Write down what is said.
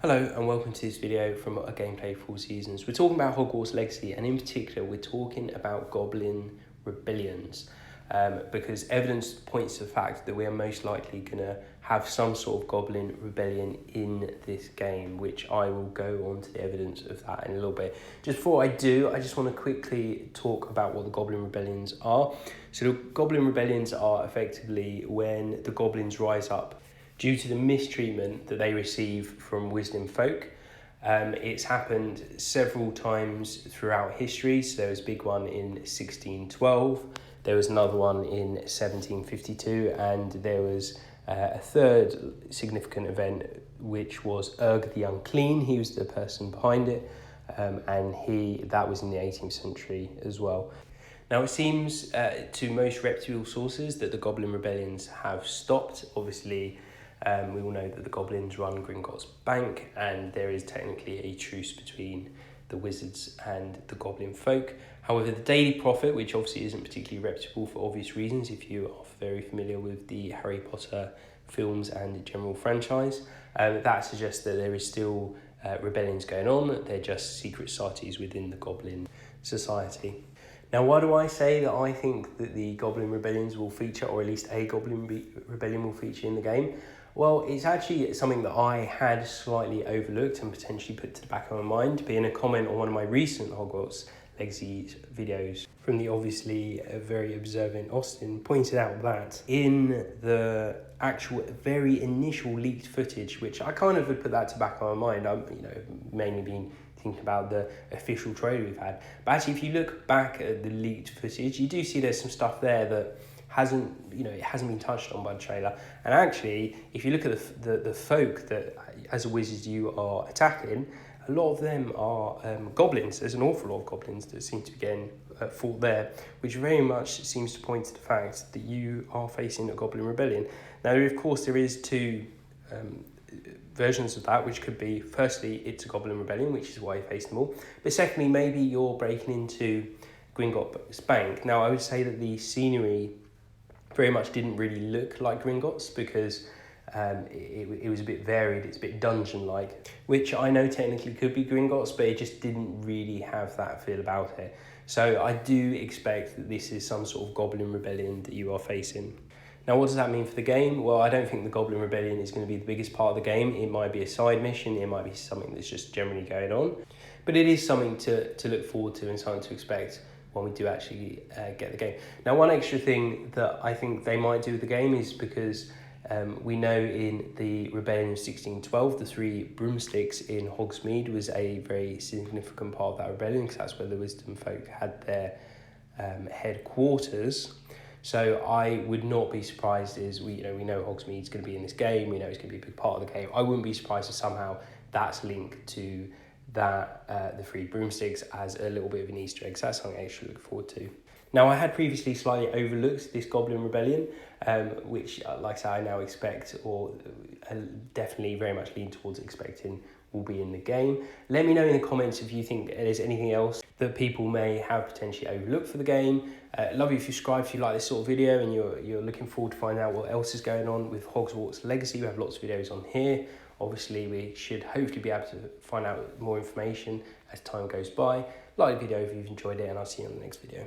Hello and welcome to this video from a gameplay for all seasons. We're talking about Hogwarts Legacy, and in particular we're talking about Goblin Rebellions because evidence points to the fact that we are most likely going to have some sort of Goblin Rebellion in this game, which I will go on to the evidence of that in a little bit. Just before I do, I just want to quickly talk about what the Goblin Rebellions are. So the Goblin Rebellions are effectively when the goblins rise up due to the mistreatment that they receive from wisdom folk. It's happened several times throughout history. So there was a big one in 1612, there was another one in 1752, and there was a third significant event, which was Urg the Unclean. He was the person behind it, and that was in the 18th century as well. Now, it seems to most reputable sources that the Goblin Rebellions have stopped. Obviously, we all know that the goblins run Gringotts Bank, and there is technically a truce between the wizards and the goblin folk. However, the Daily Prophet, which obviously isn't particularly reputable for obvious reasons if you are very familiar with the Harry Potter films and the general franchise, that suggests that there is still rebellions going on. They're just secret societies within the Goblin Society. Now, why do I say that I think that the Goblin Rebellions will feature, or at least a Goblin Rebellion will feature in the game? Well, it's actually something that I had slightly overlooked and potentially put to the back of my mind, being a comment on one of my recent Hogwarts Legacy videos from the obviously very observant Austin, pointed out that in the actual very initial leaked footage, which I kind of would put that to the back of my mind, I'm mainly been thinking about the official trailer we've had. But actually, if you look back at the leaked footage, you do see there's some stuff there that hasn't been touched on by the trailer. And actually, if you look at the folk that as a wizard you are attacking, a lot of them are goblins. There's an awful lot of goblins that seem to be getting fought there, which very much seems to point to the fact that you are facing a Goblin Rebellion. Now, of course, there is two versions of that, which could be, firstly, it's a Goblin Rebellion, which is why you face them all. But secondly, maybe you're breaking into Gringotts Bank. Now, I would say that the scenery very much didn't really look like Gringotts because it was a bit varied. It's a bit dungeon-like, which I know technically could be Gringotts, but it just didn't really have that feel about it. So I do expect that this is some sort of Goblin Rebellion that you are facing. Now, what does that mean for the game? Well, I don't think the Goblin Rebellion is going to be the biggest part of the game. It might be a side mission, it might be something that's just generally going on, but it is something to look forward to and something to expect when we do actually get the game. Now, one extra thing that I think they might do with the game is because we know in the Rebellion of 1612, the three broomsticks in Hogsmeade was a very significant part of that rebellion, because that's where the wisdom folk had their headquarters. So I would not be surprised, as we know Hogsmeade's going to be in this game, we know it's going to be a big part of the game. I wouldn't be surprised if somehow that's linked to that the three broomsticks as a little bit of an Easter egg. So that's something I actually look forward to. Now, I had previously slightly overlooked this Goblin Rebellion, which, like I said, I now expect, or definitely very much lean towards expecting, will be in the game. Let me know in the comments if you think there's anything else that people may have potentially overlooked for the game. Love you if you subscribe if you like this sort of video and you're looking forward to find out what else is going on with Hogwarts Legacy. We have lots of videos on here. Obviously, we should hopefully be able to find out more information as time goes by. Like the video if you've enjoyed it, and I'll see you on the next video.